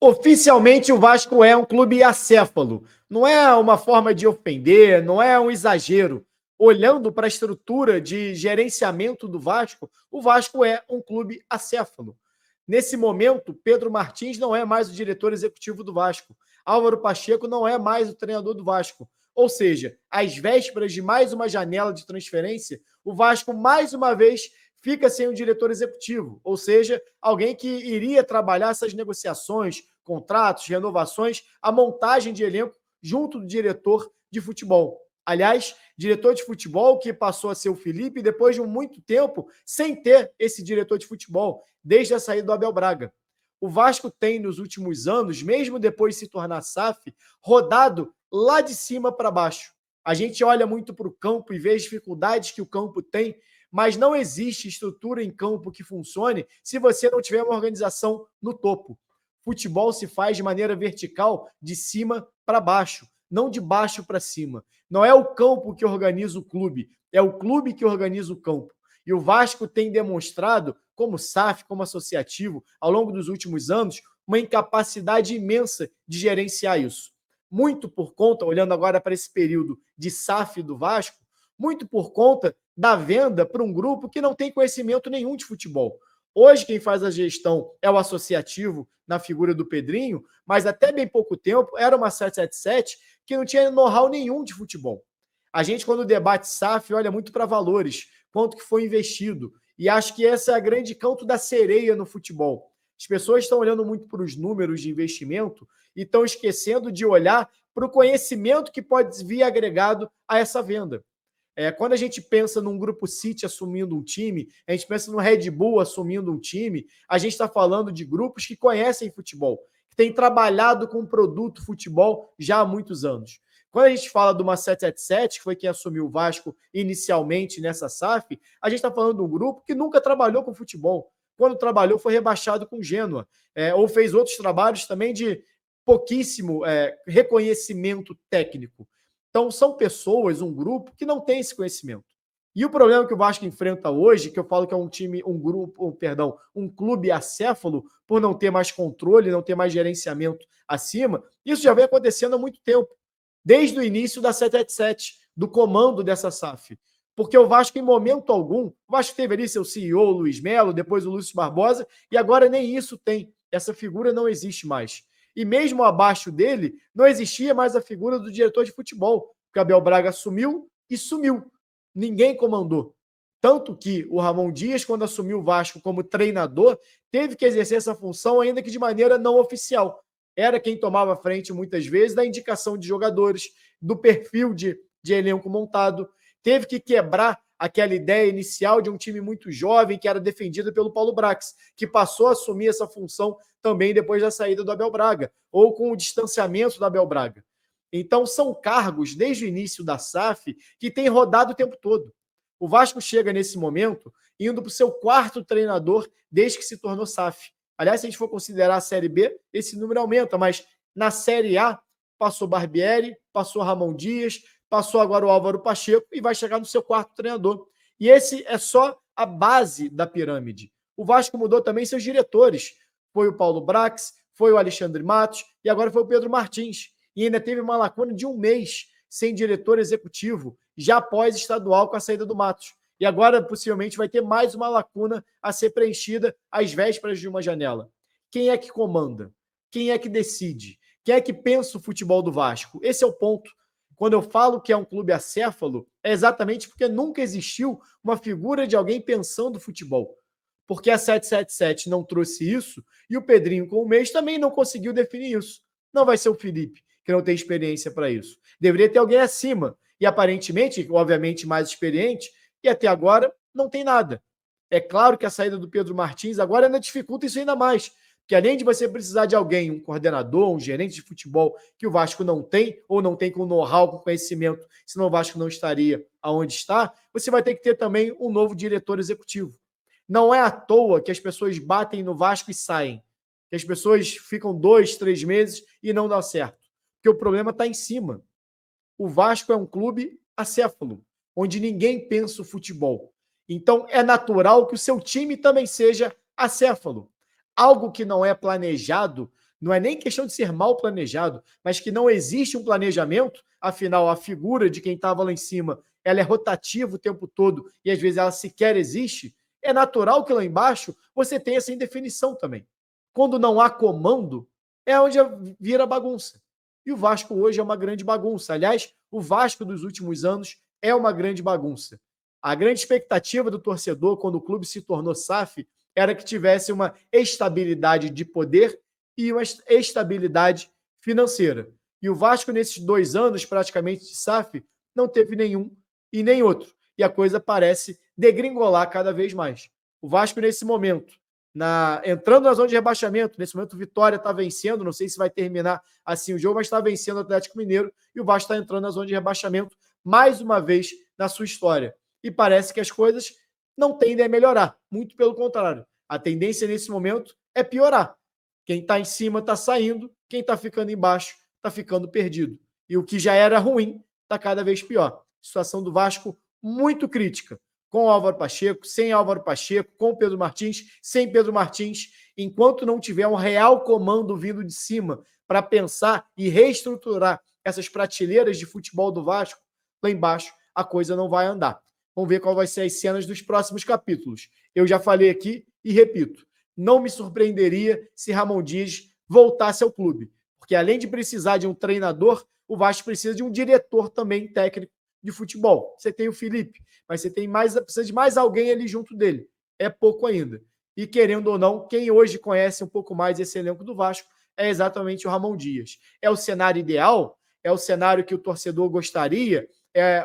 Oficialmente, o Vasco é um clube acéfalo. Não é uma forma de ofender, não é um exagero. Olhando para a estrutura de gerenciamento do Vasco, o Vasco é um clube acéfalo. Nesse momento, Pedro Martins não é mais o diretor executivo do Vasco. Álvaro Pacheco não é mais o treinador do Vasco. Ou seja, às vésperas de mais uma janela de transferência, o Vasco, mais uma vez, fica sem um diretor executivo. Ou seja, alguém que iria trabalhar essas negociações, contratos, renovações, a montagem de elenco junto do diretor de futebol. Aliás, diretor de futebol que passou a ser o Felipe depois de muito tempo sem ter esse diretor de futebol, desde a saída do Abel Braga. O Vasco tem, nos últimos anos, mesmo depois de se tornar SAF, rodado lá de cima para baixo. A gente olha muito para o campo e vê as dificuldades que o campo tem, mas não existe estrutura em campo que funcione se você não tiver uma organização no topo. Futebol se faz de maneira vertical, de cima para baixo, não de baixo para cima. Não é o campo que organiza o clube, é o clube que organiza o campo. E o Vasco tem demonstrado, como SAF, como associativo, ao longo dos últimos anos, uma incapacidade imensa de gerenciar isso. Muito por conta, olhando agora para esse período de SAF do Vasco, muito por conta da venda para um grupo que não tem conhecimento nenhum de futebol. Hoje, quem faz a gestão é o associativo, na figura do Pedrinho, mas até bem pouco tempo era uma 777 que não tinha know-how nenhum de futebol. A gente, quando debate SAF, olha muito para valores, quanto que foi investido. E acho que esse é o grande canto da sereia no futebol. As pessoas estão olhando muito para os números de investimento e estão esquecendo de olhar para o conhecimento que pode vir agregado a essa venda. Quando a gente pensa num grupo City assumindo um time, a gente pensa no Red Bull assumindo um time, a gente está falando de grupos que conhecem futebol, que têm trabalhado com o produto futebol já há muitos anos. Quando a gente fala de uma 777, que foi quem assumiu o Vasco inicialmente nessa SAF, a gente está falando de um grupo que nunca trabalhou com futebol. Quando trabalhou, foi rebaixado com Gênua, ou fez outros trabalhos também de pouquíssimo reconhecimento técnico. Então, são pessoas, um grupo, que não tem esse conhecimento. E o problema que o Vasco enfrenta hoje, que eu falo que é um time, um grupo, perdão, um clube acéfalo, por não ter mais controle, não ter mais gerenciamento acima, isso já vem acontecendo há muito tempo, desde o início da 777, do comando dessa SAF. Porque o Vasco, em momento algum, o Vasco teve ali seu CEO, o Luiz Melo, depois o Lúcio Barbosa, e agora nem isso tem. Essa figura não existe mais. E mesmo abaixo dele, não existia mais a figura do diretor de futebol, porque Abel Braga assumiu e sumiu. Ninguém comandou. Tanto que o Ramon Dias, quando assumiu o Vasco como treinador, teve que exercer essa função, ainda que de maneira não oficial. Era quem tomava frente, muitas vezes, da indicação de jogadores, do perfil de elenco montado. Teve que quebrar aquela ideia inicial de um time muito jovem, que era defendido pelo Paulo Brax, que passou a assumir essa função também depois da saída do Abel Braga, ou com o distanciamento do Abel Braga. Então, são cargos, desde o início da SAF, que tem rodado o tempo todo. O Vasco chega nesse momento indo para o seu quarto treinador desde que se tornou SAF. Aliás, se a gente for considerar a Série B, esse número aumenta, mas na Série A passou Barbieri, passou Ramon Dias, passou agora o Álvaro Pacheco e vai chegar no seu quarto treinador. E esse é só a base da pirâmide. O Vasco mudou também seus diretores. Foi o Paulo Brax, foi o Alexandre Matos e agora foi o Pedro Martins. E ainda teve uma lacuna de um mês sem diretor executivo, já após estadual com a saída do Matos. E agora, possivelmente, vai ter mais uma lacuna a ser preenchida às vésperas de uma janela. Quem é que comanda? Quem é que decide? Quem é que pensa o futebol do Vasco? Esse é o ponto. Quando eu falo que é um clube acéfalo, é exatamente porque nunca existiu uma figura de alguém pensando futebol. Porque a 777 não trouxe isso e o Pedrinho, com o mês, também não conseguiu definir isso. Não vai ser o Felipe, que não tem experiência para isso. Deveria ter alguém acima. E aparentemente, obviamente, mais experiente, e até agora não tem nada. É claro que a saída do Pedro Martins agora ainda dificulta isso ainda mais. Porque além de você precisar de alguém, um coordenador, um gerente de futebol, que o Vasco não tem, ou não tem com know-how, com conhecimento, senão o Vasco não estaria aonde está, você vai ter que ter também um novo diretor executivo. Não é à toa que as pessoas batem no Vasco e saem. Que as pessoas ficam 2, 3 meses e não dá certo. Porque o problema está em cima. O Vasco é um clube acéfalo, onde ninguém pensa o futebol. Então, é natural que o seu time também seja acéfalo. Algo que não é planejado não é nem questão de ser mal planejado, mas que não existe um planejamento, afinal, a figura de quem estava lá em cima, ela é rotativa o tempo todo e às vezes ela sequer existe, é natural que lá embaixo você tenha essa indefinição também. Quando não há comando, é onde vira bagunça. E o Vasco hoje é uma grande bagunça. Aliás, o Vasco dos últimos anos é uma grande bagunça. A grande expectativa do torcedor quando o clube se tornou SAF era que tivesse uma estabilidade de poder e uma estabilidade financeira. E o Vasco, nesses 2 anos praticamente de SAF, não teve nenhum e nem outro. E a coisa parece degringolar cada vez mais. O Vasco, nesse momento, entrando na zona de rebaixamento, nesse momento o Vitória está vencendo, não sei se vai terminar assim o jogo, mas está vencendo o Atlético Mineiro e o Vasco está entrando na zona de rebaixamento mais uma vez na sua história. E parece que as coisas não tendem a melhorar, muito pelo contrário. A tendência nesse momento é piorar. Quem está em cima está saindo, quem está ficando embaixo está ficando perdido. E o que já era ruim está cada vez pior. Situação do Vasco muito crítica, com Álvaro Pacheco, sem Álvaro Pacheco, com Pedro Martins, sem Pedro Martins, enquanto não tiver um real comando vindo de cima para pensar e reestruturar essas prateleiras de futebol do Vasco, lá embaixo a coisa não vai andar. Vamos ver qual vai ser as cenas dos próximos capítulos. Eu já falei aqui e repito, não me surpreenderia se Ramon Dias voltasse ao clube, porque além de precisar de um treinador, o Vasco precisa de um diretor também técnico de futebol. Você tem o Felipe, mas você precisa de mais alguém ali junto dele. É pouco ainda. E querendo ou não, quem hoje conhece um pouco mais esse elenco do Vasco é exatamente o Ramon Dias. É o cenário ideal? É o cenário que o torcedor gostaria?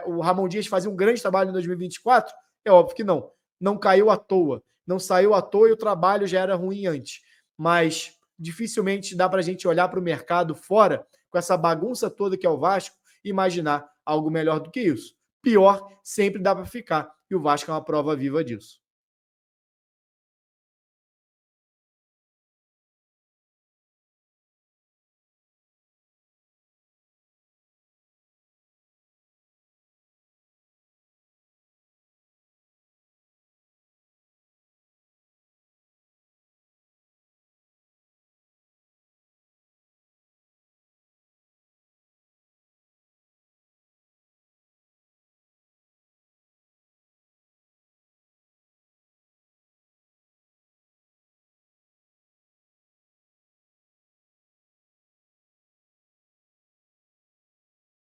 O Ramon Dias fazia um grande trabalho em 2024? É óbvio que não. Não caiu à toa. Não saiu à toa e o trabalho já era ruim antes. Mas dificilmente dá para a gente olhar para o mercado fora, com essa bagunça toda que é o Vasco, e imaginar algo melhor do que isso. Pior sempre dá para ficar. E o Vasco é uma prova viva disso.